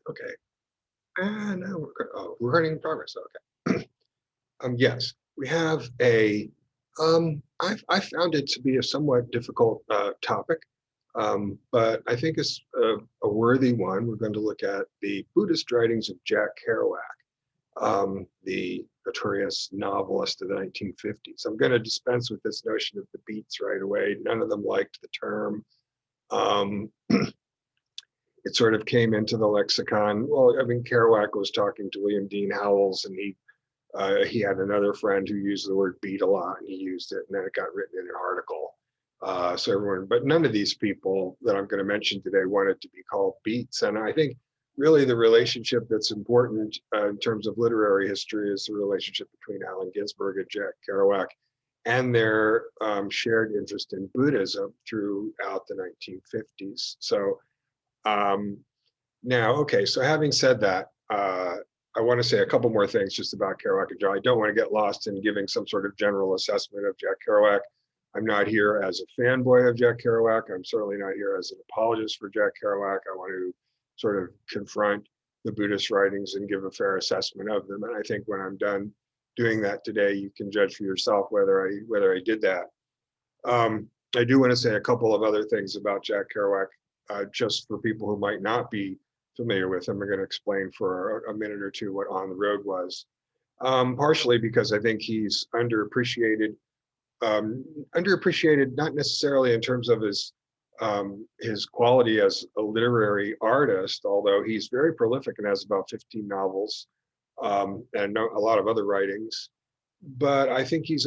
Okay. And now we're running in progress. Okay. Yes, we have I found it to be a somewhat difficult topic, but I think it's a worthy one. We're going to look at the Buddhist writings of Jack Kerouac, the notorious novelist of the 1950s. I'm going to dispense with this notion of the beats right away. None of them liked the term. Um, it sort of came into the lexicon. Well, I mean, Kerouac was talking to William Dean Howells, and he had another friend who used the word beat a lot, and he used it, and then it got written in an article. So everyone, but none of these people that I'm going to mention today wanted to be called beats. And I think really the relationship that's important in terms of literary history is the relationship between Allen Ginsberg and Jack Kerouac and their shared interest in Buddhism throughout the 1950s. So um, now, okay, so having said that, I want to say a couple more things just about Kerouac and John. I don't want to get lost in giving some sort of general assessment of Jack Kerouac. I'm not here as a fanboy of Jack Kerouac. I'm certainly not here as an apologist for Jack Kerouac. I want to sort of confront the Buddhist writings and give a fair assessment of them. And I think when I'm done doing that today, you can judge for yourself whether I did that. I do want to say a couple of other things about Jack Kerouac, just for people who might not be familiar with him. I'm going to explain for a minute or two what On the Road was. Partially because I think he's underappreciated not necessarily in terms of his quality as a literary artist, although he's very prolific and has about 15 novels and a lot of other writings. But I think he's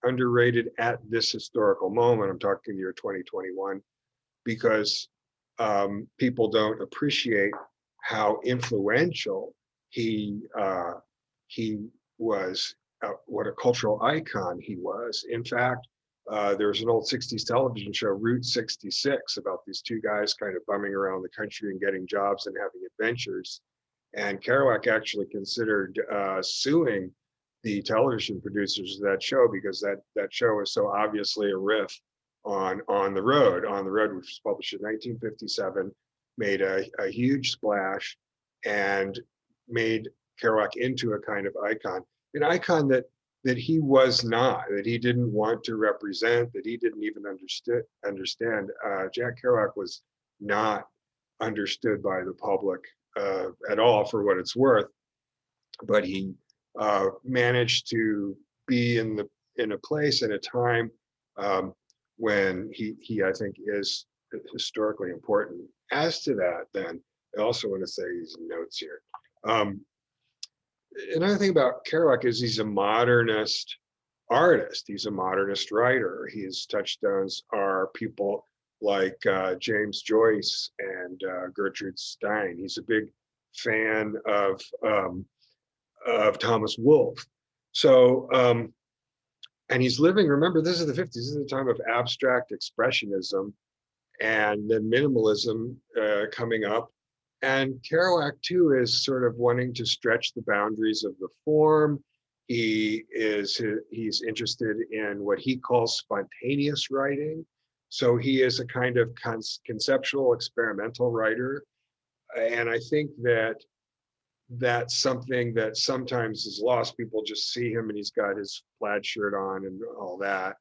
underrated at this historical moment. I'm talking the year 2021, because people don't appreciate how influential he was, what a cultural icon he was. In fact, there's an old 60s television show, Route 66, about these two guys kind of bumming around the country and getting jobs and having adventures. And Kerouac actually considered suing the television producers of that show because that show is so obviously a riff on the Road. On the Road, which was published in 1957, made a huge splash and made Kerouac into a kind of icon, an icon that he was not, that he didn't want to represent, that he didn't even understand. Jack Kerouac was not understood by the public at all, for what it's worth, but he managed to be in a place and a time um, when he I think is historically important. As to that, then I also want to say these notes here. Um, Another thing about Kerouac is he's a modernist artist. He's a modernist writer. His touchstones are people like James Joyce and Gertrude Stein. He's a big fan of Thomas Wolfe. So, and he's living, remember, this is the 50s, this is the time of abstract expressionism and then minimalism coming up. And Kerouac, too, is sort of wanting to stretch the boundaries of the form. He's interested in what he calls spontaneous writing. So he is a kind of conceptual experimental writer. And I think that's something that sometimes is lost. People just see him and he's got his plaid shirt on and all that.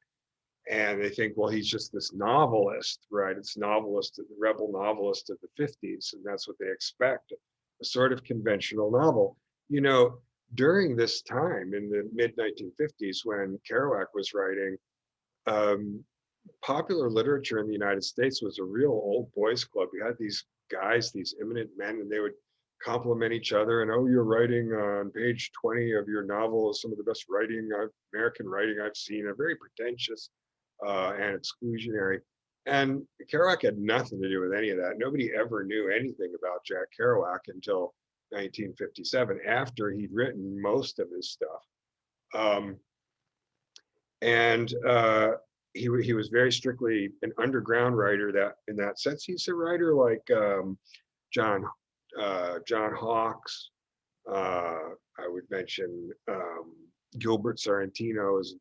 And they think, well, he's just this novelist, right? It's novelist, the rebel novelist of the 50s. And that's what they expect, a sort of conventional novel. You know, during this time in the mid 1950s, when Kerouac was writing, um, popular literature in the United States was a real old boys club. You had these guys, these eminent men, and they would compliment each other. And, oh, you're writing on page 20 of your novel is some of the best American writing I've seen. A very pretentious and exclusionary. And Kerouac had nothing to do with any of that. Nobody ever knew anything about Jack Kerouac until 1957, after he'd written most of his stuff. Um, and he was very strictly an underground writer. That in that sense, he's a writer like John John Hawkes. I would mention Gilbert Sorrentino is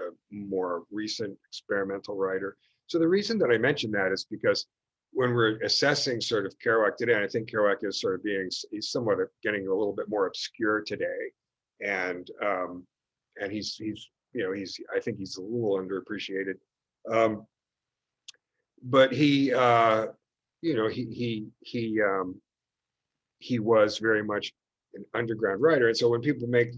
a more recent experimental writer. So the reason that I mention that is because when we're assessing sort of Kerouac today, and I think Kerouac is sort of he's somewhat getting a little bit more obscure today, and he's I think he's a little underappreciated, but he was very much an underground writer, and so when people make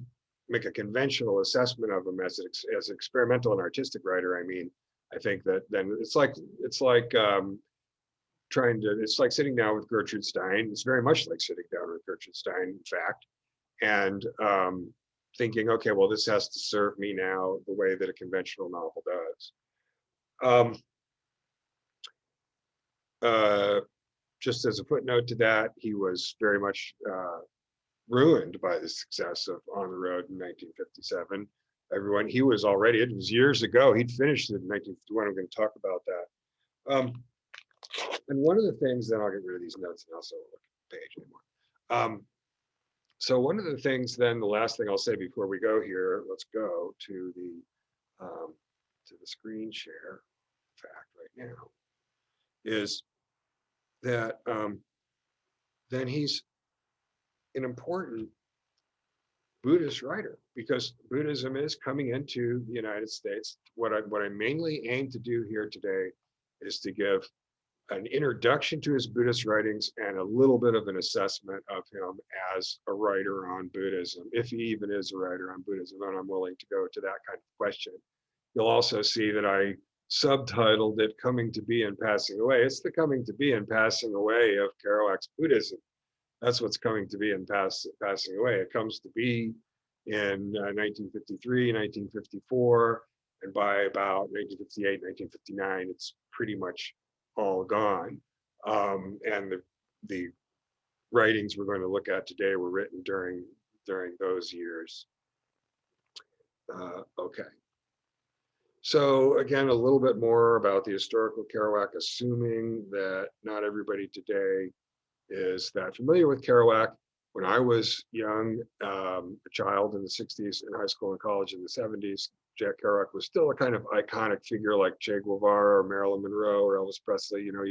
a conventional assessment of him as an experimental and artistic writer, I mean, I think that then it's like it's like sitting down with Gertrude Stein. It's very much like sitting down with Gertrude Stein, in fact, and thinking, okay, well, this has to serve me now the way that a conventional novel does. Just as a footnote to that, he was very much ruined by the success of On the Road in 1957. It was years ago. He'd finished it in 1951. I'm going to talk about that. And one of the things, then I'll get rid of these notes and also look at the page anymore. So one of the things, then the last thing I'll say before we go here, let's go to the screen share fact right now, is that then he's an important Buddhist writer, because Buddhism is coming into the United States. What I mainly aim to do here today is to give an introduction to his Buddhist writings and a little bit of an assessment of him as a writer on Buddhism, if he even is a writer on Buddhism, and I'm willing to go to that kind of question. You'll also see that I subtitled it Coming to Be and Passing Away. It's the coming to be and passing away of Kerouac's Buddhism. That's what's coming to be and passing away. It comes to be in 1953, 1954, and by about 1958, 1959, it's pretty much all gone. And the writings we're going to look at today were written during those years. Okay. So again, a little bit more about the historical Kerouac, assuming that not everybody today is that familiar with Kerouac. When I was young, a child in the 60s, in high school and college in the 70s, Jack Kerouac was still a kind of iconic figure like Che Guevara or Marilyn Monroe or Elvis Presley. You know,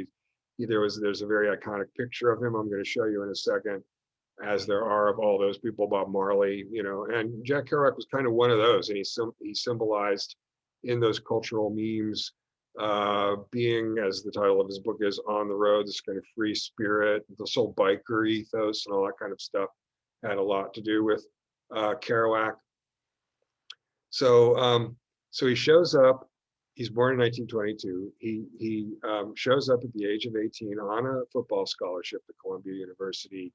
there's a very iconic picture of him I'm going to show you in a second, as there are of all those people, Bob Marley, you know, and Jack Kerouac was kind of one of those, and he symbolized in those cultural memes, being, as the title of his book is, on the road, this kind of free spirit, this whole biker ethos and all that kind of stuff had a lot to do with Kerouac. So he shows up. He's born in 1922. He shows up at the age of 18 on a football scholarship at Columbia University,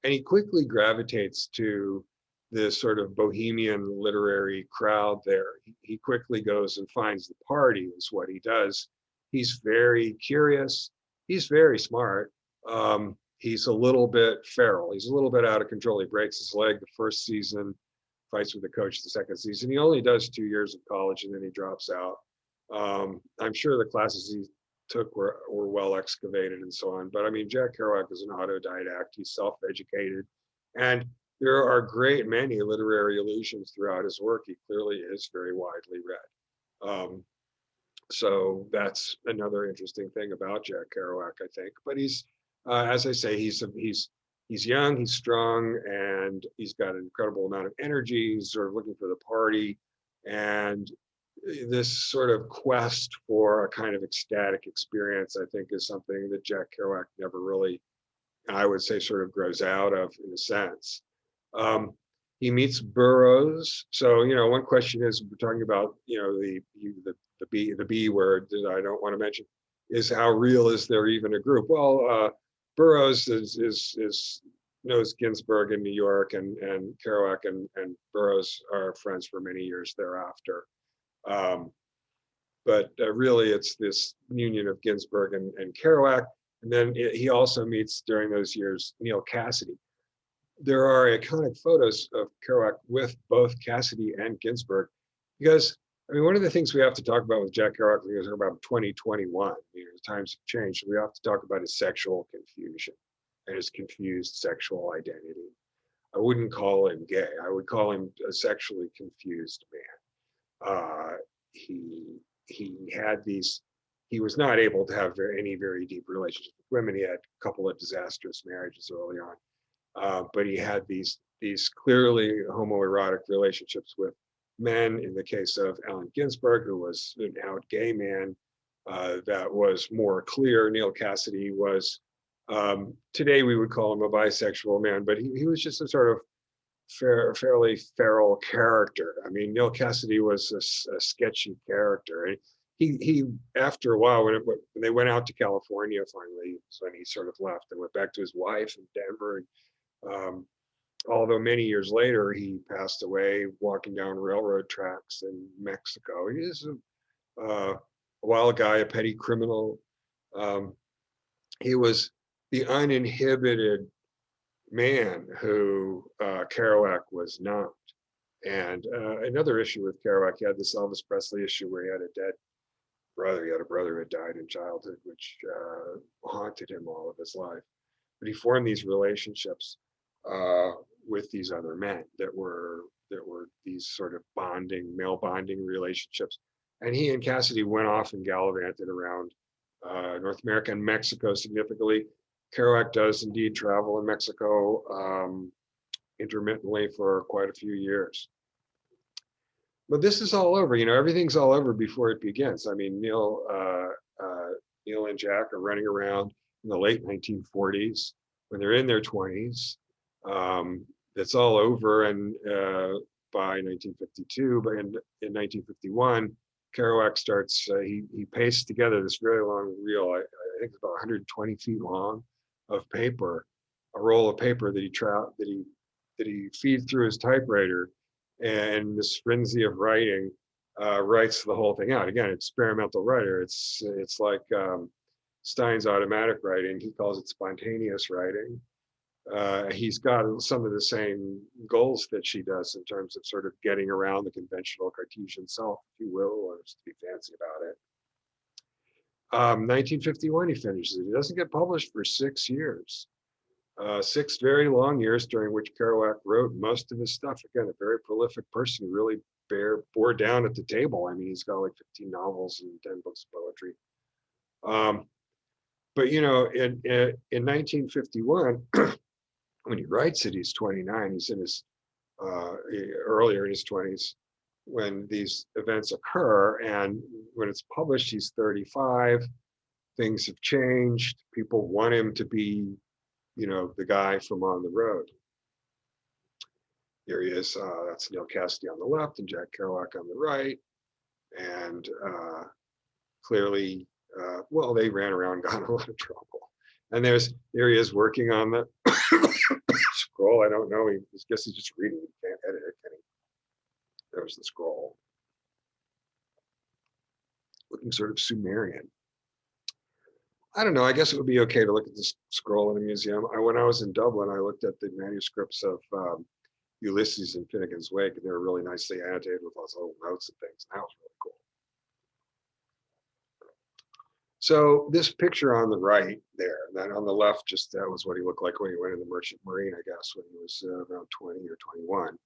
and he quickly gravitates to this sort of bohemian literary crowd there. He quickly goes and finds the party, is what he does. He's very curious. He's very smart. He's a little bit feral. He's a little bit out of control. He breaks his leg the first season, fights with the coach the second season. He only does 2 years of college and then he drops out. I'm sure the classes he took were well excavated and so on. But I mean, Jack Kerouac is an autodidact. He's self-educated. And there are a great many literary allusions throughout his work. He clearly is very widely read. So that's another interesting thing about Jack Kerouac, I think. But he's, as I say, he's young, he's strong, and he's got an incredible amount of energy. He's sort of looking for the party. And this sort of quest for a kind of ecstatic experience, I think, is something that Jack Kerouac never really, I would say, sort of grows out of, in a sense. He meets Burroughs. So, you know, one question is, we're talking about, you know, the B word that I don't want to mention, is how real is there even a group? Well, Burroughs knows Ginsberg in New York, and Kerouac and Burroughs are friends for many years thereafter. But really, it's this union of Ginsberg and Kerouac. And then he also meets, during those years, Neil Cassady. There are iconic photos of Kerouac with both Cassady and Ginsberg, because, I mean, one of the things we have to talk about with Jack Kerouac is about 2021, you know, times have changed. We have to talk about his sexual confusion and his confused sexual identity. I wouldn't call him gay. I would call him a sexually confused man. He had these he was not able to have any very deep relationships with women. He had a couple of disastrous marriages early on, but he had these clearly homoerotic relationships with men. In the case of Allen Ginsberg, who was an out gay man, that was more clear. Neil Cassidy was, today we would call him a bisexual man, but he was just a sort of fairly feral character. I mean, Neil Cassidy was a sketchy character. And he after a while, when they went out to California, finally, so when he sort of left and went back to his wife in Denver. And, although many years later, he passed away walking down railroad tracks in Mexico. He is a wild guy, a petty criminal. He was the uninhibited man who Kerouac was not. And another issue with Kerouac, he had this Elvis Presley issue where he had a dead brother. He had a brother who had died in childhood, which haunted him all of his life. But he formed these relationships with these other men that were these sort of male bonding relationships. And he and Cassidy went off and gallivanted around North America and Mexico significantly. Kerouac does indeed travel in Mexico intermittently for quite a few years. But this is all over, everything's all over before it begins. I mean, Neil and Jack are running around in the late 1940s when they're in their 20s. It's all over, and by 1952, but in 1951, Kerouac starts, he pastes together this very long reel, I think it's about 120 feet long, of paper, a roll of paper that he feeds through his typewriter, and this frenzy of writing writes the whole thing out. Again, experimental writer. It's like Stein's automatic writing. He calls it spontaneous writing. He's got some of the same goals that she does in terms of sort of getting around the conventional Cartesian self, if you will, or just to be fancy about it. 1951, he finishes it. He doesn't get published for 6 years. 6 very long years during which Kerouac wrote most of his stuff. Again, a very prolific person who really bore down at the table. I mean, he's got like 15 novels and 10 books of poetry. But in 1951, when he writes it, he's 29. He's in his earlier in his 20s when these events occur, and when it's published, he's 35. Things have changed. People want him to be, the guy from On the Road. Here he is. That's Neil Cassidy on the left and Jack Kerouac on the right, and clearly, they ran around, got in a lot of trouble. And there he is working on the scroll. I don't know. I guess he's just reading. He can't edit it, can he? There's the scroll. Looking sort of Sumerian. I don't know. I guess it would be okay to look at this scroll in a museum. When I was in Dublin, I looked at the manuscripts of Ulysses in Finnegan's Wake, and they were really nicely annotated with lots of little notes and things. And that was really cool. So this picture on the right there, and then on the left, just that was what he looked like when he went in the Merchant Marine, I guess, when he was around 20 or 21.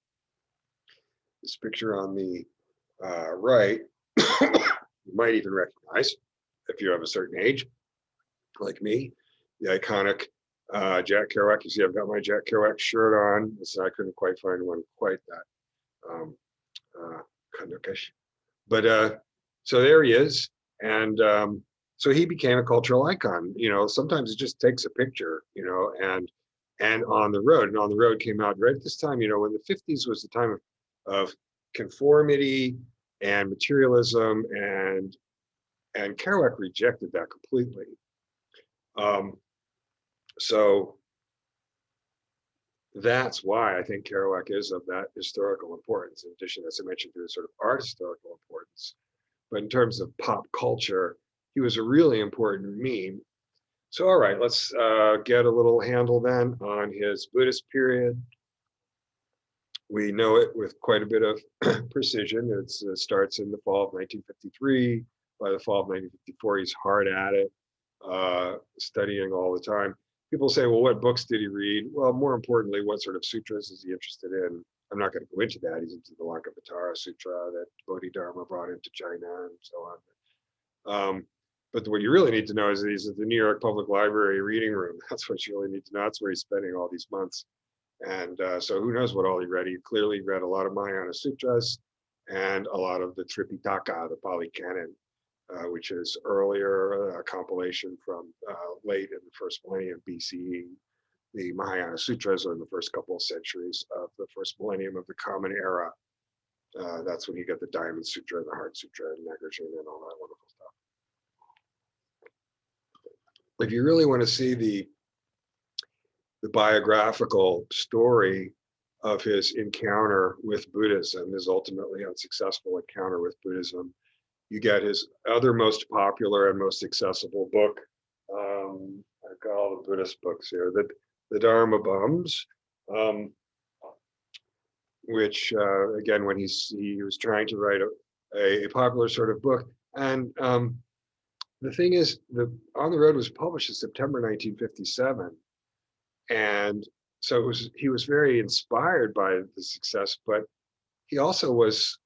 This picture on the right, you might even recognize if you have a certain age, like me, the iconic Jack Kerouac. You see, I've got my Jack Kerouac shirt on, so I couldn't quite find one quite that Kanukish. But so there he is, and so he became a cultural icon. Sometimes it just takes a picture, and On the Road. And On the Road came out right at this time, when the 50s was the time of conformity and materialism, and Kerouac rejected that completely. So that's why I think Kerouac is of that historical importance, in addition, as I mentioned, to the sort of art historical importance. But in terms of pop culture, he was a really important meme. So, all right, let's get a little handle then on his Buddhist period. We know it with quite a bit of precision. It starts in the fall of 1953. By the fall of 1954, he's hard at it, studying all the time. People say, well, what books did he read? Well, more importantly, what sort of sutras is he interested in? I'm not going to go into that. He's into the Lankavatara Sutra that Bodhidharma brought into China and so on. But what you really need to know is he's at the New York Public Library reading room. That's what you really need to know. That's where he's spending all these months. And so who knows what all he read. He clearly read a lot of Mahayana Sutras and a lot of the Tripitaka, the Pali Canon, which is earlier, a compilation from late in the first millennium BCE. The Mahayana Sutras are in the first couple of centuries of the first millennium of the Common Era. That's when you get the Diamond Sutra and the Heart Sutra and Nagarjuna and all that wonderful stuff. If you really want to see the biographical story of his encounter with Buddhism, his ultimately unsuccessful encounter with Buddhism, you get his other most popular and most accessible book. I've got all the Buddhist books here, the Dharma Bums, which again, when he was trying to write a popular sort of book. And the thing is, On the Road was published in September 1957. And so he was very inspired by the success, but he also was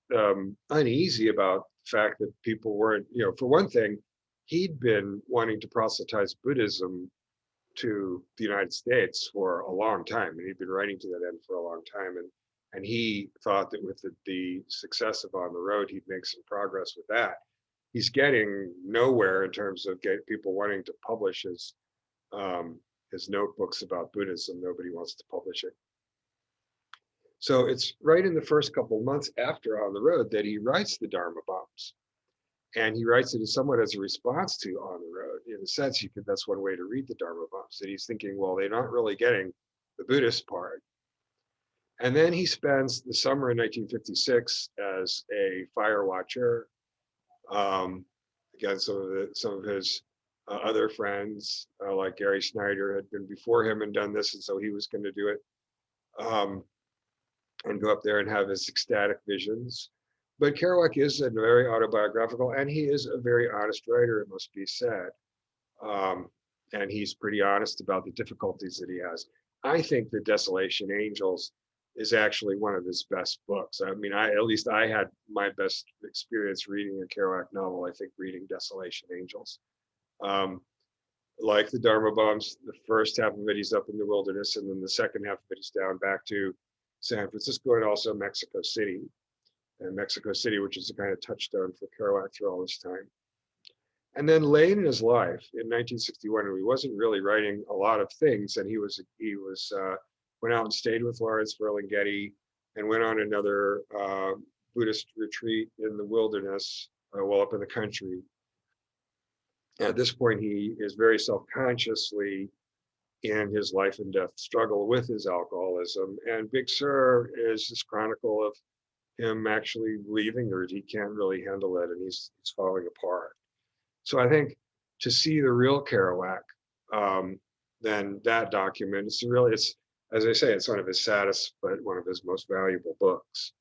uneasy about the fact that people weren't, for one thing, he'd been wanting to proselytize Buddhism to the United States for a long time, and he'd been writing to that end for a long time. And he thought that with the success of On the Road, he'd make some progress with that. He's getting nowhere in terms of getting people wanting to publish his notebooks about Buddhism. Nobody wants to publish it. So it's right in the first couple of months after On the Road that he writes the Dharma Bums. And he writes it somewhat as a response to On the Road. In a sense, that's one way to read the Dharma Bums, that he's thinking, well, they're not really getting the Buddhist part. And then he spends the summer in 1956 as a fire watcher. Again, some of his other friends, like Gary Snyder, had been before him and done this, and so he was going to do it, and go up there and have his ecstatic visions. But Kerouac is a very autobiographical, and he is a very honest writer, it must be said. And he's pretty honest about the difficulties that he has. I think that Desolation Angels is actually one of his best books. I mean, at least I had my best experience reading a Kerouac novel, I think, reading Desolation Angels. Like the Dharma Bums, the first half of it, he's up in the wilderness, and then the second half of it is down back to San Francisco and also Mexico City. And Mexico City, which is the kind of touchstone for Kerouac through all this time. And then late in his life, in 1961, when he wasn't really writing a lot of things, and he went out and stayed with Lawrence Ferlinghetti and went on another Buddhist retreat in the wilderness, well up in the country. At this point, he is very self-consciously in his life and death struggle with his alcoholism. And Big Sur is this chronicle of him actually leaving, or he can't really handle it, and he's falling apart. So I think to see the real Kerouac, then that document, it's as I say, it's one of his saddest, but one of his most valuable books.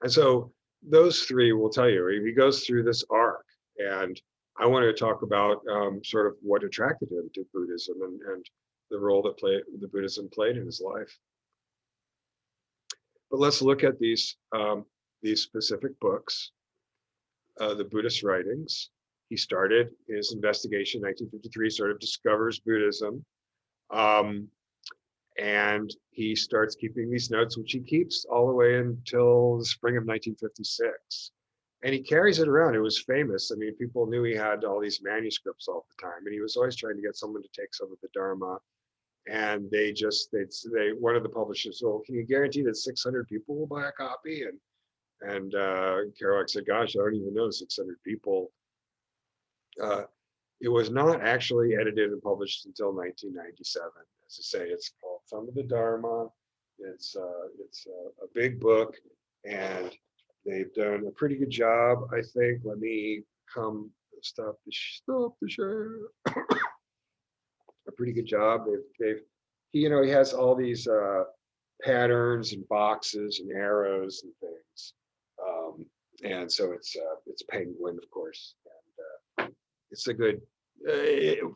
And so those three will tell you, he goes through this arc, and I want to talk about sort of what attracted him to Buddhism and the role that the Buddhism played in his life. But let's look at these specific books, the Buddhist writings. He started his investigation in 1953, sort of discovers Buddhism. And he starts keeping these notes, which he keeps all the way until the spring of 1956. And he carries it around. It was famous. I mean, people knew he had all these manuscripts all the time. And he was always trying to get someone to take some of the Dharma. And one of the publishers, well, can you guarantee that 600 people will buy a copy? And Kerouac said, gosh, I don't even know 600 people. It was not actually edited and published until 1997. As I say, it's called Some of the Dharma. It's a big book, and they've done a pretty good job, I think. Let me stop the share. A pretty good job. He has all these patterns and boxes and arrows and things, and so it's penguin, of course, and it's a good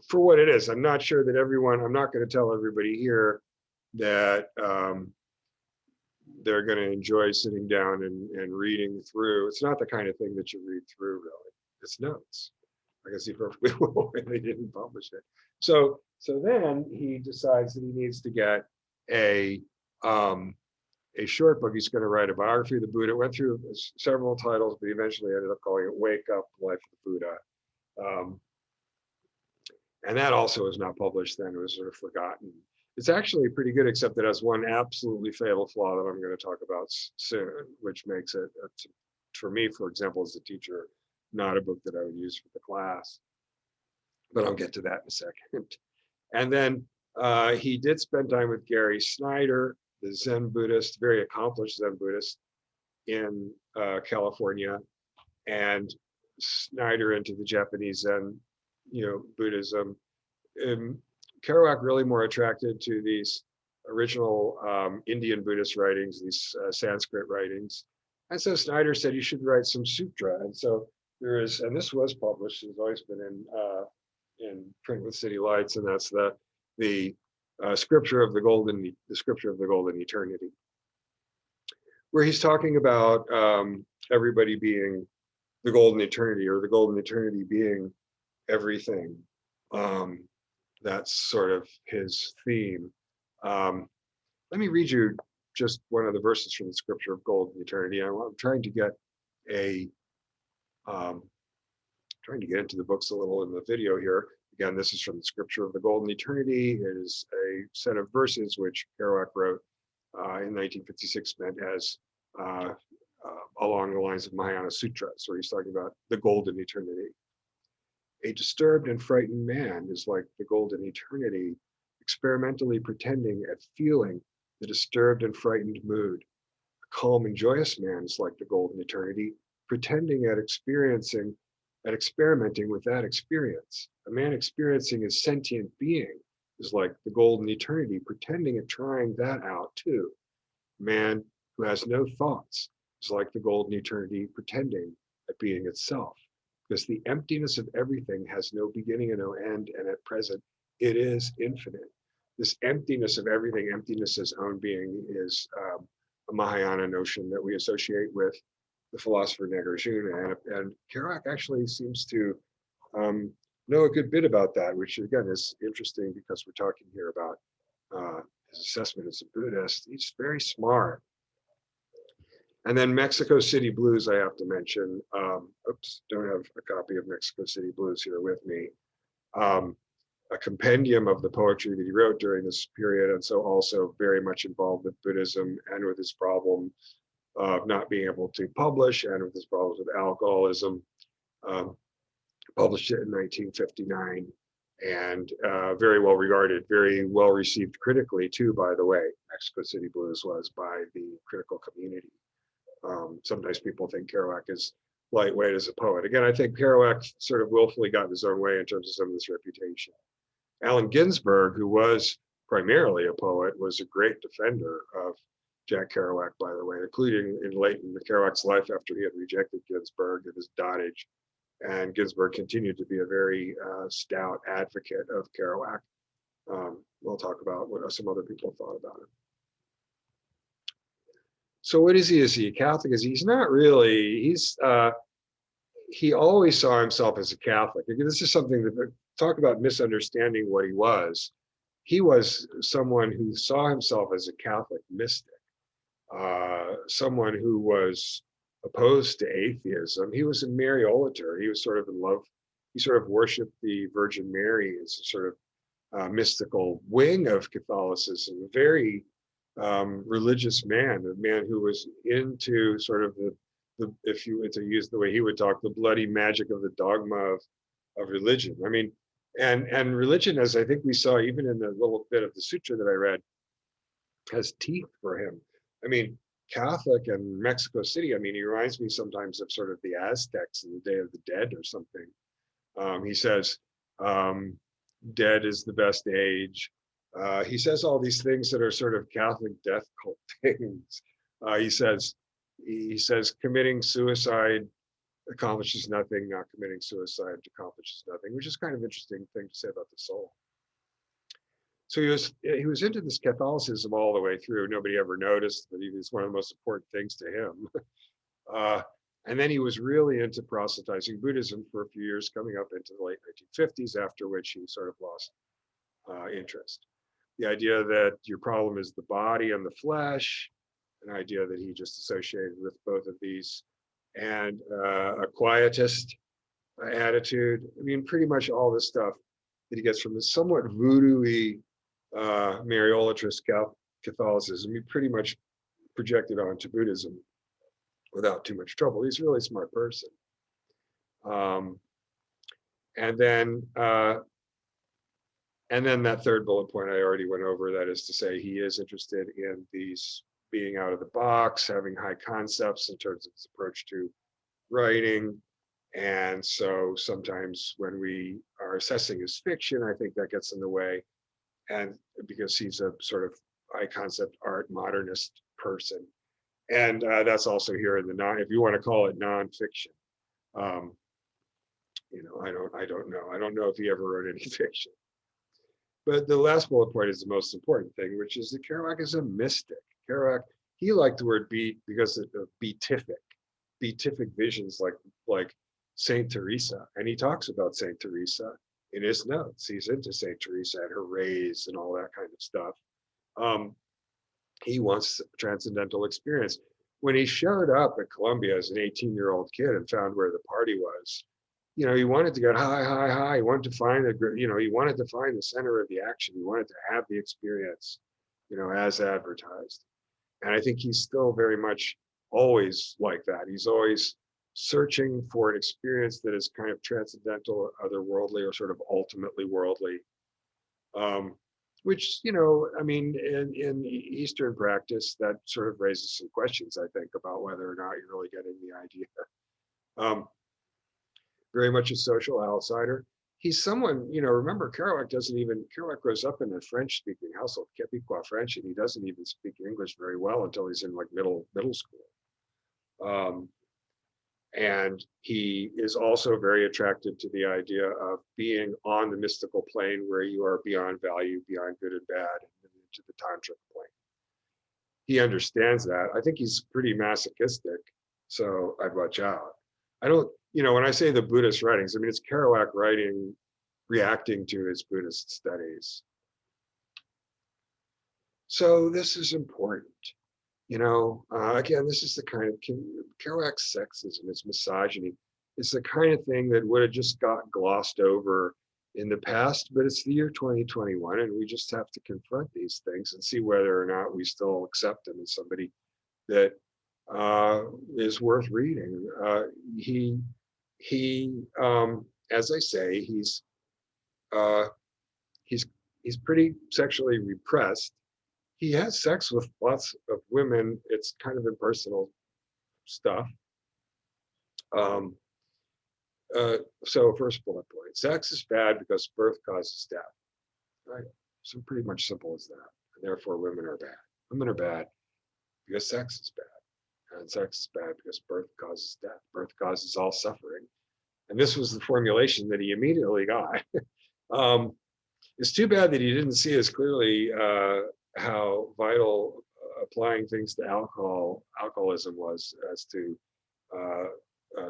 for what it is. I'm not sure that I'm not going to tell everybody here that they're going to enjoy sitting down and reading through. It's not the kind of thing that you read through, really. It's notes. I guess he perfectly well when they didn't publish it. So then he decides that he needs to get a um, a short book. He's going to write a biography of the Buddha. It went through several titles, but eventually ended up calling it "Wake Up: Life of the Buddha." Um, and that also was not published then. It was sort of forgotten. It's actually pretty good, except it has one absolutely fatal flaw that I'm going to talk about soon, which makes it, for me, for example, as a teacher, not a book that I would use for the class. But I'll get to that in a second. And then he did spend time with Gary Snyder, the Zen Buddhist, very accomplished Zen Buddhist in California, and Snyder into the Japanese Zen, Buddhism. Kerouac really more attracted to these original Indian Buddhist writings, these Sanskrit writings. And so Snyder said you should write some sutra. And so there is, and this was published, it's always been in print with City Lights, and that's the scripture of the golden eternity, where he's talking about everybody being the golden eternity, or the golden eternity being everything. That's sort of his theme. Let me read you just one of the verses from the scripture of golden eternity. I'm trying to get trying to get into the books a little in the video here. Again, this is from the scripture of the golden eternity. It is a set of verses which Kerouac wrote in 1956, meant as along the lines of Mahayana Sutras, where he's talking about the golden eternity. A disturbed and frightened man is like the golden eternity, experimentally pretending at feeling the disturbed and frightened mood. A calm and joyous man is like the golden eternity, pretending at experimenting with that experience. A man experiencing his sentient being is like the golden eternity, pretending at trying that out too. A man who has no thoughts is like the golden eternity, pretending at being itself. Because the emptiness of everything has no beginning and no end, and at present it is infinite. This emptiness of everything, emptiness as own being, is a Mahayana notion that we associate with the philosopher Nagarjuna, and Kerouac actually seems to know a good bit about that, which again is interesting because we're talking here about his assessment as a Buddhist. He's very smart. And then Mexico City Blues, I have to mention. Oops, don't have a copy of Mexico City Blues here with me. A compendium of the poetry that he wrote during this period, and so also very much involved with Buddhism and with his problem of not being able to publish, and with his problems with alcoholism. Published it in 1959, and very well regarded, very well received critically too, by the way. Mexico City Blues was by the critical community. Sometimes people think Kerouac is lightweight as a poet. Again, I think Kerouac sort of willfully got in his own way in terms of some of this reputation. Allen Ginsberg, who was primarily a poet, was a great defender of Jack Kerouac, by the way, including late in Kerouac's life after he had rejected Ginsberg and his dotage. And Ginsberg continued to be a very stout advocate of Kerouac. We'll talk about what some other people thought about it. So what is he? Is he a Catholic? He's not really. He always saw himself as a Catholic. Again, this is something that, talk about misunderstanding what he was. He was someone who saw himself as a Catholic mystic, someone who was opposed to atheism. He was a Mariolater. He was sort of in love. He sort of worshipped the Virgin Mary as a sort of mystical wing of Catholicism. Very religious man, a man who was into sort of the, if you were to use the way he would talk, the bloody magic of the dogma of religion. I mean, and religion, as I think we saw even in the little bit of the sutra that I read, has teeth for him. I mean, Catholic and Mexico City, I mean, he reminds me sometimes of sort of the Aztecs in the Day of the Dead or something. He says, dead is the best age. He says all these things that are sort of Catholic death cult things. He says committing suicide accomplishes nothing, not committing suicide accomplishes nothing, which is kind of interesting thing to say about the soul. So he was into this Catholicism all the way through. Nobody ever noticed, but it was one of the most important things to him. And then he was really into proselytizing Buddhism for a few years, coming up into the late 1950s, after which he sort of lost interest. The idea that your problem is the body and the flesh, an idea that he just associated with both of these, and a quietist attitude. I mean, pretty much all this stuff that he gets from this somewhat voodoo-y Mariolatrist Catholicism, he pretty much projected onto Buddhism without too much trouble. He's a really smart person. Um, and then that third bullet point I already went over, that is to say, he is interested in these being out of the box, having high concepts in terms of his approach to writing. And so sometimes when we are assessing his fiction, I think that gets in the way. And because he's a sort of high concept art modernist person. And that's also here in the if you want to call it nonfiction. I don't know if he ever wrote any fiction. But the last bullet point is the most important thing, which is that Kerouac is a mystic. Kerouac, he liked the word beat because of beatific visions like Saint Teresa. And he talks about Saint Teresa in his notes. He's into Saint Teresa and her rays and all that kind of stuff. He wants transcendental experience. When he showed up at Columbia as an 18-year-old kid and found where the party was, he wanted to get high. He wanted to find he wanted to find the center of the action. He wanted to have the experience, as advertised. And I think he's still very much always like that. He's always searching for an experience that is kind of transcendental or otherworldly or sort of ultimately worldly. Which, I mean, in Eastern practice, that sort of raises some questions, I think, about whether or not you're really getting the idea. Very much a social outsider. He's someone, remember, Kerouac grows up in a French-speaking household, Québécois French, and he doesn't even speak English very well until he's in like middle school. And he is also very attracted to the idea of being on the mystical plane where you are beyond value, beyond good and bad, and into the tantric plane. He understands that. I think he's pretty masochistic, so I'd watch out. I don't, when I say the Buddhist writings, I mean, it's Kerouac writing, reacting to his Buddhist studies. So this is important. Again, this is the kind of Kerouac's sexism, his misogyny. It's the kind of thing that would have just got glossed over in the past, but it's the year 2021, and we just have to confront these things and see whether or not we still accept him as somebody that is worth reading. He, as I say, he's pretty sexually repressed. He has sex with lots of women. It's kind of impersonal stuff. So first bullet point, sex is bad because birth causes death, right? So pretty much simple as that. And therefore women are bad. Women are bad because sex is bad. And sex is bad because birth causes death. Birth causes all suffering. And this was the formulation that he immediately got. It's too bad that he didn't see as clearly how vital applying things to alcoholism was as to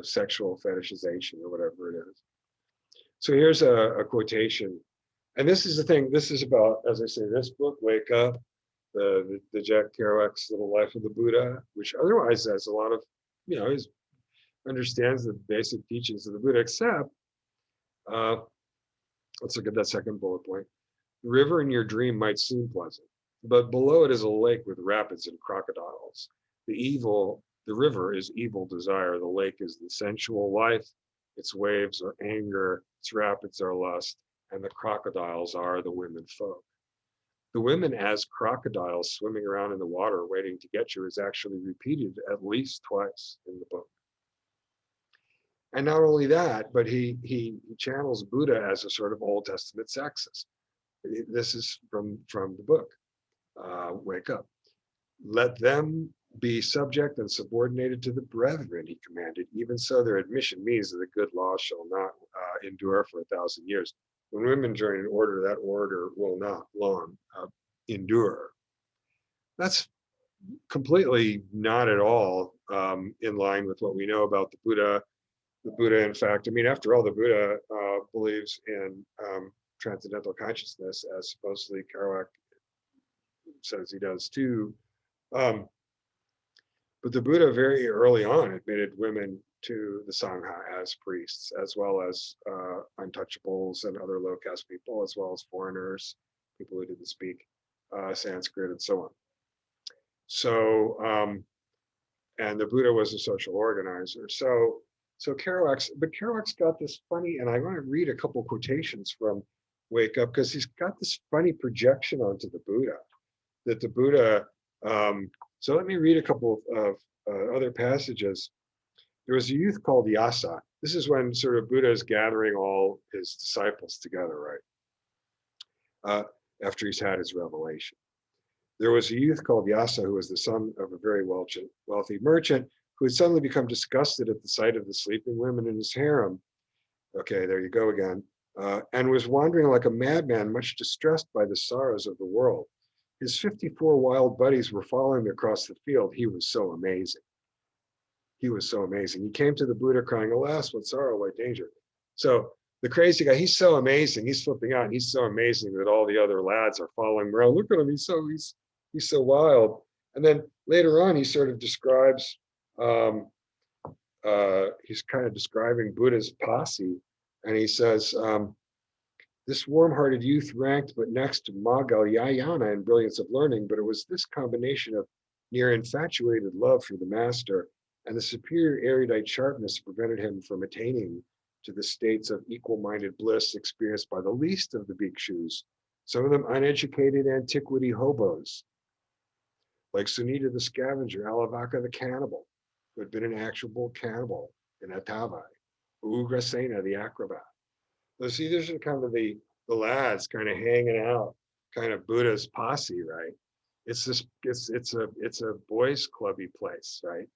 sexual fetishization or whatever it is. So here's a quotation. And this is the thing, this is about, as I say, this book, Wake Up, the Jack Kerouac's Little Life of the Buddha, which otherwise has a lot of, he understands the basic teachings of the Buddha, except, let's look at that second bullet point. The river in your dream might seem pleasant, but below it is a lake with rapids and crocodiles. The river is evil desire. The lake is the sensual life. Its waves are anger. Its rapids are lust. And the crocodiles are the women folk. The women as crocodiles swimming around in the water waiting to get you is actually repeated at least twice in the book. And not only that, but he channels Buddha as a sort of Old Testament sexist. This is from the book, Wake Up. Let them be subject and subordinated to the brethren, he commanded. Even so, their admission means that the good law shall not endure for 1,000 years. When women join an order, that order will not long endure. That's completely not at all in line with what we know about the Buddha. The Buddha, in fact, I mean, after all, the Buddha believes in transcendental consciousness, as supposedly Kerouac says he does too. Um, but the Buddha very early on admitted women to the Sangha as priests, as well as untouchables and other low caste people, as well as foreigners, people who didn't speak Sanskrit and so on. So, and the Buddha was a social organizer. So Kerouac's got this funny, and I want to read a couple quotations from Wake Up, because he's got this funny projection onto the Buddha, that the Buddha, so let me read a couple of other passages. There was a youth called Yasa. This is when sort of Buddha is gathering all his disciples together, right? After he's had his revelation. There was a youth called Yasa, who was the son of a very wealthy merchant, who had suddenly become disgusted at the sight of the sleeping women in his harem. Okay, there you go again. And was wandering like a madman, much distressed by the sorrows of the world. His 54 wild buddies were following him across the field. He was so amazing. He was so amazing. He came to the Buddha crying, alas, what sorrow, what danger. So the crazy guy, he's so amazing. He's flipping out. He's so amazing that all the other lads are following him around. Look at him. He's so wild. And then later on, he sort of describes, he's kind of describing Buddha's posse. And he says, this warm-hearted youth ranked but next to Magalyayana in brilliance of learning, but it was this combination of near infatuated love for the master and the superior erudite sharpness prevented him from attaining to the states of equal-minded bliss experienced by the least of the bhikshus, some of them uneducated antiquity hobos, like Sunita the scavenger, Alavaka the cannibal, who had been an actual cannibal in Atavai, Ugrasena the acrobat. So see, these are kind of the lads kind of hanging out, kind of Buddha's posse, right? It's a boys clubby place, right?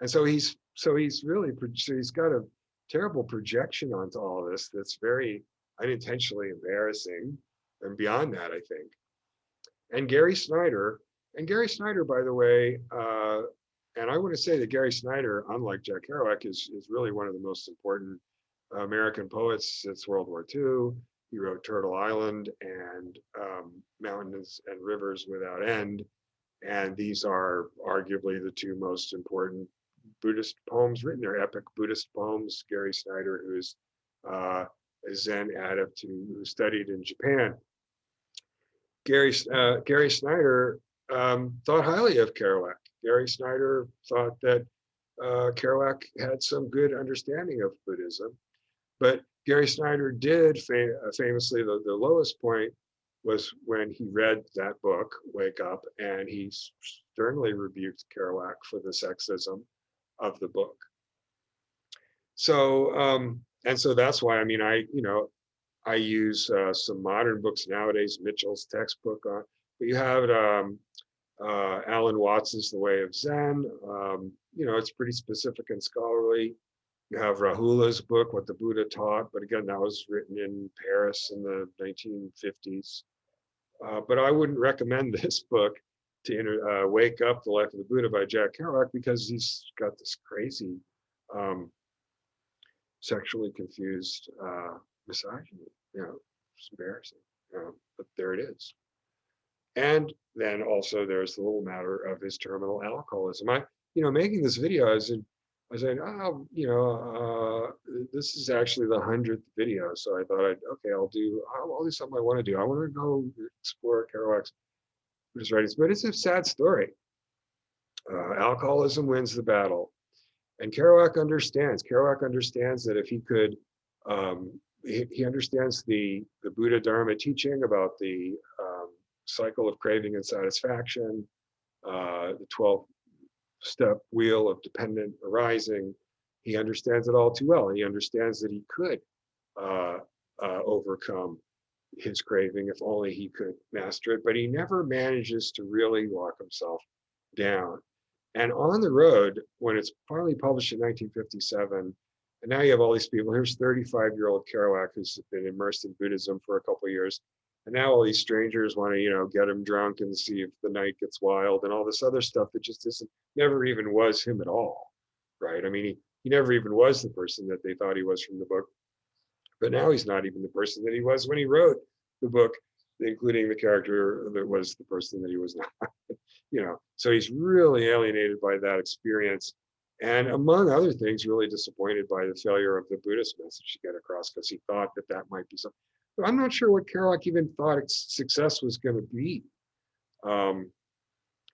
And so he's got a terrible projection onto all of this that's very unintentionally embarrassing, and beyond that, I think. And Gary Snyder, by the way, and I want to say that Gary Snyder, unlike Jack Kerouac, is really one of the most important American poets since World War II. He wrote Turtle Island and Mountains and Rivers Without End. And these are arguably the two most important Buddhist poems written. They're epic Buddhist poems. Gary Snyder, who is a Zen adept who studied in Japan. Gary Snyder thought highly of Kerouac. Gary Snyder thought that Kerouac had some good understanding of Buddhism. But Gary Snyder did famously, the lowest point was when he read that book, Wake Up, and he sternly rebuked Kerouac for the sexism of the book. So, and so that's why, I mean, I use some modern books nowadays, Mitchell's textbook, but you have Alan Watts's The Way of Zen. It's pretty specific and scholarly. You have Rahula's book, What the Buddha Taught, but again, that was written in Paris in the 1950s. But I wouldn't recommend this book to Wake Up, The Life of the Buddha by Jack Kerouac, because he's got this crazy sexually confused misogyny. It's embarrassing, but there it is. And then also there's the little matter of his terminal alcoholism. Making this video, I was saying, this is actually the 100th video. So I thought, I'll do something I want to do. I want to go explore Kerouac's Buddhist writings, but it's a sad story. Alcoholism wins the battle. And Kerouac understands that if he could, he understands the Buddha Dharma teaching about the cycle of craving and satisfaction, the 12-step wheel of dependent arising. He understands it all too well. He understands that he could overcome his craving if only he could master it, but he never manages to really lock himself down. And On the Road, when it's finally published in 1957, and now you have all these people. Here's 35-year-old Kerouac, who's been immersed in Buddhism for a couple of years, And now all these strangers want to, get him drunk and see if the night gets wild and all this other stuff that just isn't, never even was him at all, right? I mean, he never even was the person that they thought he was from the book. But now he's not even the person that he was when he wrote the book, including the character that was the person that he was not. So he's really alienated by that experience, and among other things, really disappointed by the failure of the Buddhist message to get across, because he thought that that might be something. But I'm not sure what Kerouac even thought success was going to be,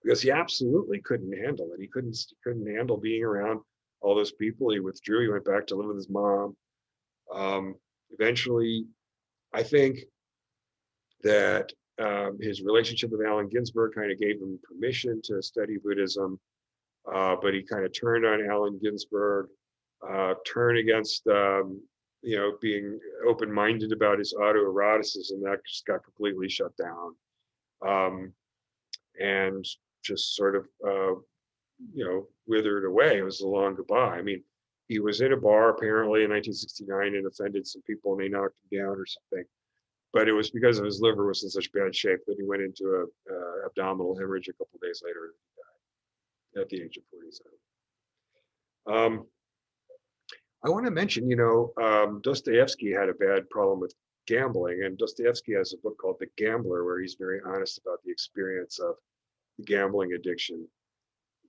because he absolutely couldn't handle it. He couldn't handle being around all those people. He withdrew. He went back to live with his mom. Eventually, I think that his relationship with Allen Ginsberg kind of gave him permission to study Buddhism, but he kind of turned on Allen Ginsberg, turned against being open-minded about his autoeroticism. That just got completely shut down, and just sort of withered away. It was a long goodbye. I mean, he was in a bar apparently in 1969 and offended some people, and they knocked him down or something. But it was because of his liver was in such bad shape that he went into a abdominal hemorrhage a couple of days later, and he died at the age of 47. I want to mention, Dostoevsky had a bad problem with gambling, and Dostoevsky has a book called The Gambler, where he's very honest about the experience of the gambling addiction.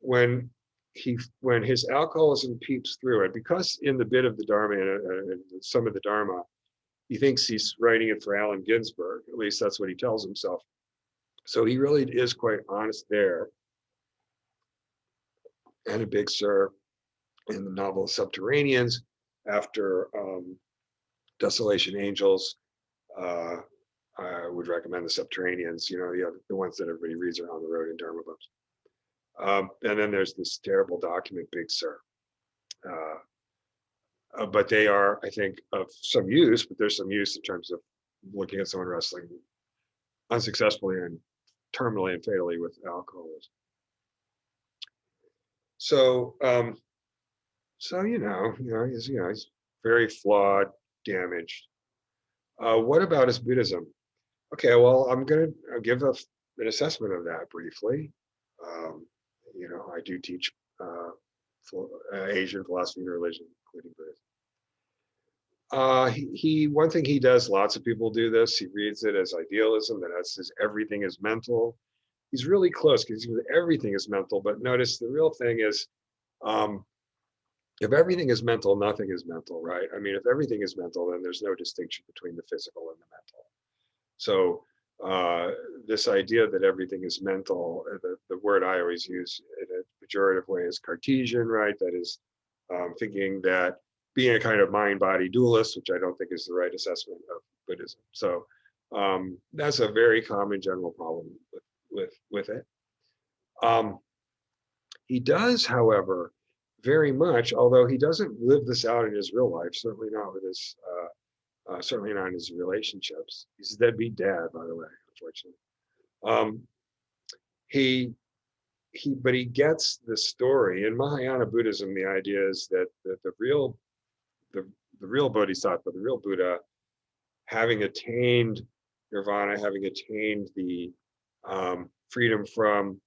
When his alcoholism peeps through it, because in the bit of the Dharma and some of the Dharma, he thinks he's writing it for Allen Ginsberg. At least that's what he tells himself. So he really is quite honest there. And a Big Sur in the novel Subterraneans, after Desolation Angels. I would recommend the Subterraneans, the ones that everybody reads are on the road in Dharma books. And then there's this terrible document, Big Sur. But they are, I think, of some use, but there's some use in terms of looking at someone wrestling unsuccessfully and terminally and fatally with alcoholism. So, he's very flawed, damaged. What about his Buddhism? Okay, well, I'm going to give an assessment of that briefly. I do teach Asian philosophy and religion, including Buddhism. One thing he does, lots of people do this, he reads it as idealism, that says everything is mental. He's really close because everything is mental, but notice the real thing is, if everything is mental, nothing is mental, right? I mean, if everything is mental, then there's no distinction between the physical and the mental. So this idea that everything is mental, the word I always use in a pejorative way is Cartesian, right? That is thinking that being a kind of mind-body dualist, which I don't think is the right assessment of Buddhism. So that's a very common general problem with it. He does, however, very much, although he doesn't live this out in his real life, certainly not with his, certainly not in his relationships. He's a deadbeat dad, by the way, unfortunately. But he gets the story. In Mahayana Buddhism, the idea is that the real Bodhisattva, the real Buddha, having attained nirvana, having attained the freedom from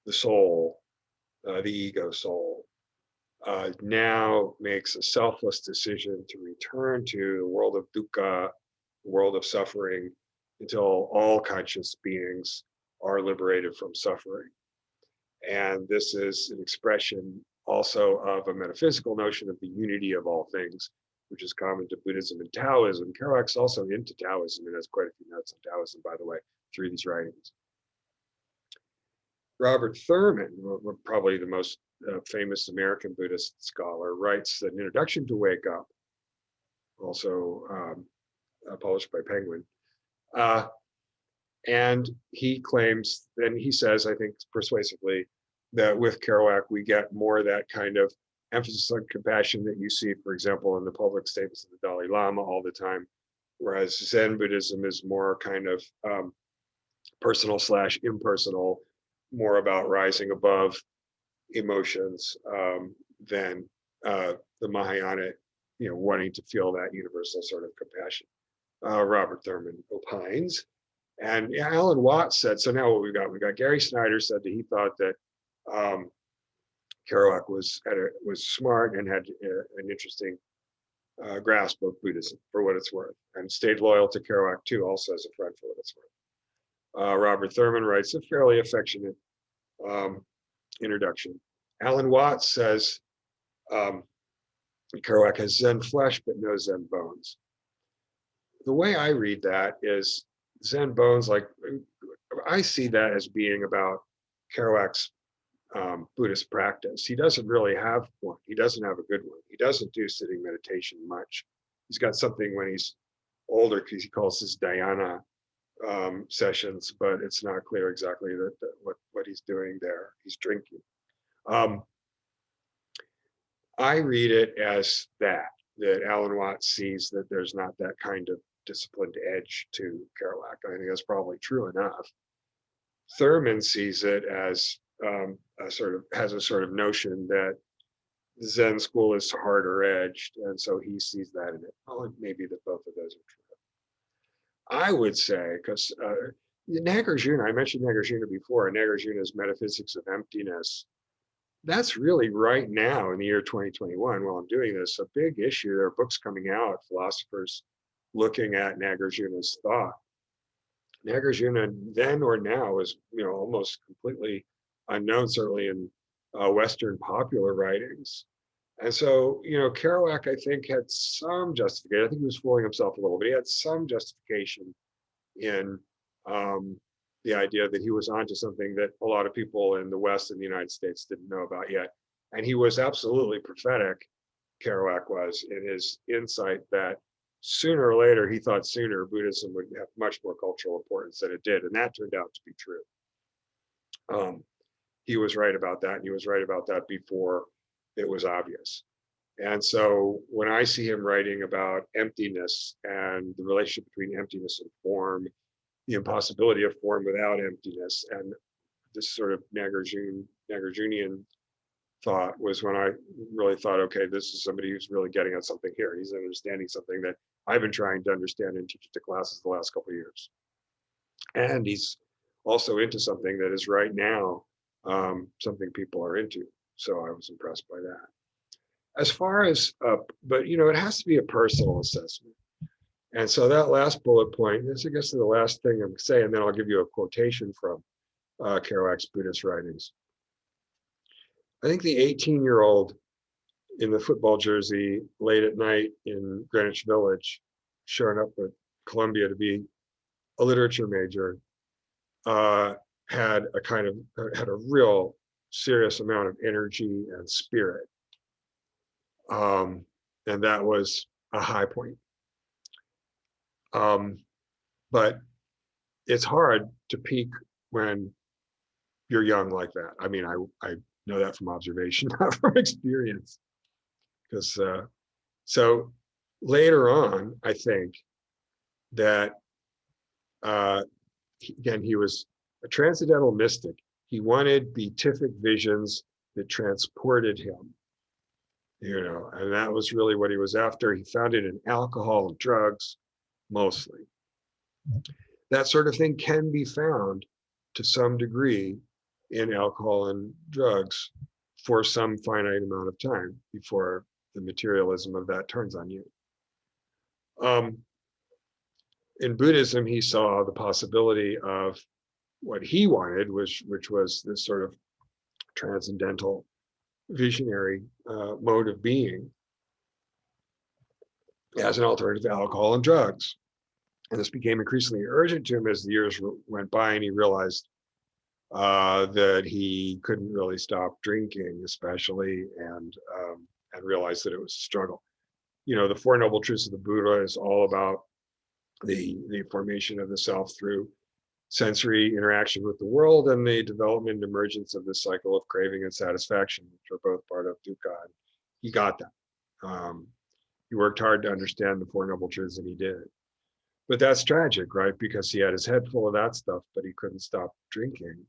the soul, the ego soul, now makes a selfless decision to return to the world of dukkha, the world of suffering, until all conscious beings are liberated from suffering. And this is an expression also of a metaphysical notion of the unity of all things, which is common to Buddhism and Taoism. Kerouac's also into Taoism and has quite a few notes on Taoism, by the way, through these writings. Robert Thurman, probably the most famous American Buddhist scholar, writes an introduction to Wake Up, also published by Penguin. And he claims, and he says, I think persuasively, that with Kerouac, we get more of that kind of emphasis on compassion that you see, for example, in the public statements of the Dalai Lama all the time, whereas Zen Buddhism is more kind of personal/impersonal, more about rising above emotions than the Mahayana, wanting to feel that universal sort of compassion. Robert Thurman opines. And Alan Watts said, so now what we got Gary Snyder said that he thought that Kerouac was smart and had an interesting grasp of Buddhism for what it's worth, and stayed loyal to Kerouac too, also as a friend for what it's worth. Robert Thurman writes a fairly affectionate introduction. Alan Watts says Kerouac has Zen flesh but no Zen bones. The way I read that is Zen bones, like I see that as being about Kerouac's Buddhist practice. He doesn't really have one. He doesn't have a good one. He doesn't do sitting meditation much. He's got something when he's older, because he calls his dhyana sessions, but it's not clear exactly what he's doing there. He's drinking. I read it as that Alan Watts sees that there's not that kind of disciplined edge to Kerouac. I think that's probably true enough. Thurman sees it as has a sort of notion that Zen school is harder edged, and so he sees that in it. Oh, maybe that both of those are true. I would say, because Nagarjuna, I mentioned Nagarjuna before, Nagarjuna's Metaphysics of Emptiness, that's really right now in the year 2021, while I'm doing this, a big issue. There are books coming out, philosophers looking at Nagarjuna's thought. Nagarjuna then or now is, almost completely unknown, certainly in Western popular writings. And so, Kerouac, I think, had some justification. I think he was fooling himself a little, but he had some justification in the idea that he was onto something that a lot of people in the West and the United States didn't know about yet. And he was absolutely prophetic, Kerouac was, in his insight that sooner or later, he thought sooner Buddhism would have much more cultural importance than it did. And that turned out to be true. He was right about that. And he was right about that before it was obvious. And so when I see him writing about emptiness and the relationship between emptiness and form, the impossibility of form without emptiness, and this sort of Nagarjunian thought, was when I really thought, okay, this is somebody who's really getting at something here. He's understanding something that I've been trying to understand and teach to classes the last couple of years. And he's also into something that is right now something people are into. So I was impressed by that. As far as, but it has to be a personal assessment. And so that last bullet point, this I guess is the last thing I'm saying, and then I'll give you a quotation from Kerouac's Buddhist writings. I think the 18-year-old in the football jersey late at night in Greenwich Village, showing up at Columbia to be a literature major, had a real serious amount of energy and spirit. And that was a high point. But it's hard to peak when you're young like that. I mean, I know that from observation, not from experience. Because so later on, I think that again, he was a transcendental mystic. He wanted beatific visions that transported him, and that was really what he was after. He found it in alcohol and drugs, mostly. That sort of thing can be found to some degree in alcohol and drugs for some finite amount of time before the materialism of that turns on you. In Buddhism, he saw the possibility of what he wanted, which was this sort of transcendental, visionary mode of being as an alternative to alcohol and drugs. And this became increasingly urgent to him as the years went by, and he realized that he couldn't really stop drinking, especially, and realized that it was a struggle. The Four Noble Truths of the Buddha is all about the formation of the self through sensory interaction with the world and the development and emergence of the cycle of craving and satisfaction, which are both part of dukkha. And he got that. He worked hard to understand the Four Noble Truths, and he did. But that's tragic, right? Because he had his head full of that stuff, but he couldn't stop drinking.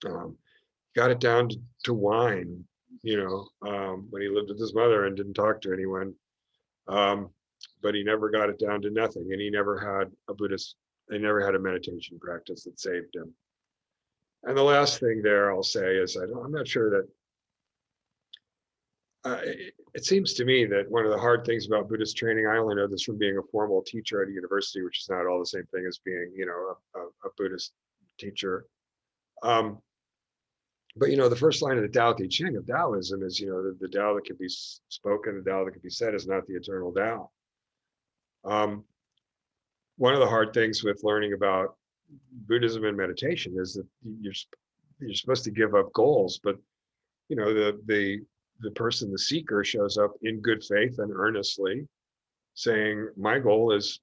Got it down to wine, when he lived with his mother and didn't talk to anyone. But he never got it down to nothing, and he never had a Buddhist He never had a meditation practice that saved him. And the last thing there I'll say is I'm not sure that it seems to me that one of the hard things about Buddhist training, I only know this from being a formal teacher at a university, which is not all the same thing as being, a Buddhist teacher. Um, but the first line of the Tao Te Ching of Taoism is, the Tao that can be spoken, the Tao that can be said is not the eternal Tao. One of the hard things with learning about Buddhism and meditation is that you're supposed to give up goals, but the person, the seeker, shows up in good faith and earnestly saying, my goal is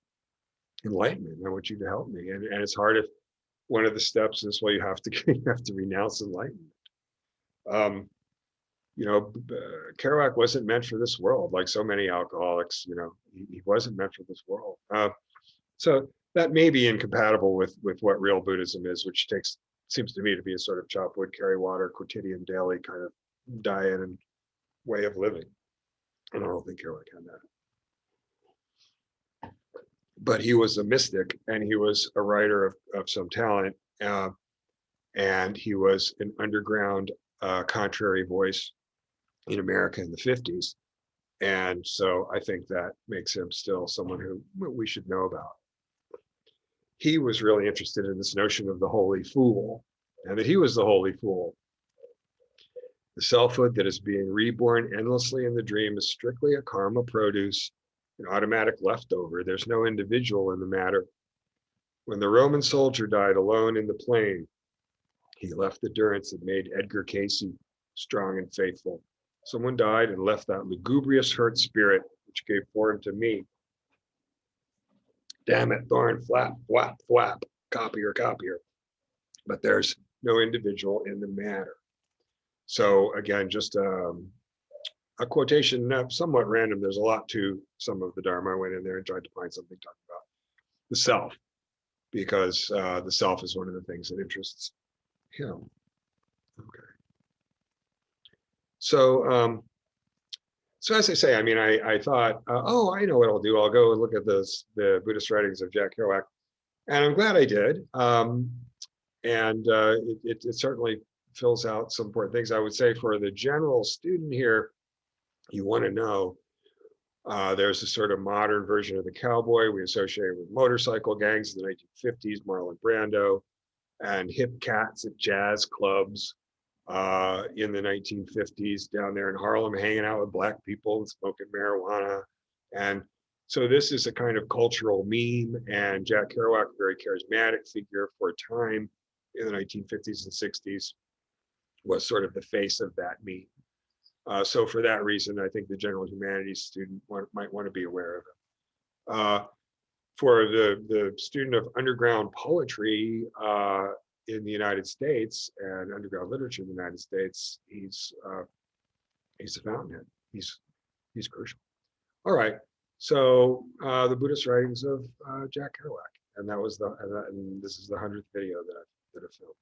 enlightenment. I want you to help me. And it's hard if one of the steps is, well, you have to renounce enlightenment. Kerouac wasn't meant for this world, like so many alcoholics, he wasn't meant for this world. So that may be incompatible with what real Buddhism is, which seems to me to be a sort of chop wood, carry water, quotidian, daily kind of diet and way of living. And I don't think Kerouac had that. But he was a mystic, and he was a writer of some talent, and he was an underground contrary voice in America in the 50s. And so I think that makes him still someone who we should know about. He was really interested in this notion of the holy fool, and that he was the holy fool. The selfhood that is being reborn endlessly in the dream is strictly a karma produce, an automatic leftover. There's no individual in the matter. When the Roman soldier died alone in the plain, he left the durance that made Edgar Casey strong and faithful. Someone died and left that lugubrious hurt spirit, which gave form to me. Damn it, Thorn, flap, flap, flap, copier, copier. But there's no individual in the matter. So again, just a quotation, somewhat random. There's a lot to some of the Dharma. I went in there and tried to find something talking about the self, because the self is one of the things that interests him. Okay. So, so as I say, I mean, I thought, oh, I know what I'll do. I'll go and look at the Buddhist writings of Jack Kerouac, and I'm glad I did. It certainly fills out some important things. I would say for the general student here, you want to know there's a sort of modern version of the cowboy we associate with motorcycle gangs in the 1950s, Marlon Brando, and hip cats at jazz clubs in the 1950s down there in Harlem, hanging out with black people and smoking marijuana. And so this is a kind of cultural meme, and Jack Kerouac, a very charismatic figure for a time in the 1950s and 60s, was sort of the face of that meme. So for that reason, I think the general humanities student might want to be aware of it. For the student of underground poetry in the United States and underground literature in the United States, he's a fountainhead. He's crucial. All right. So the Buddhist writings of Jack Kerouac, and that was and this is the 100th video that I've filmed.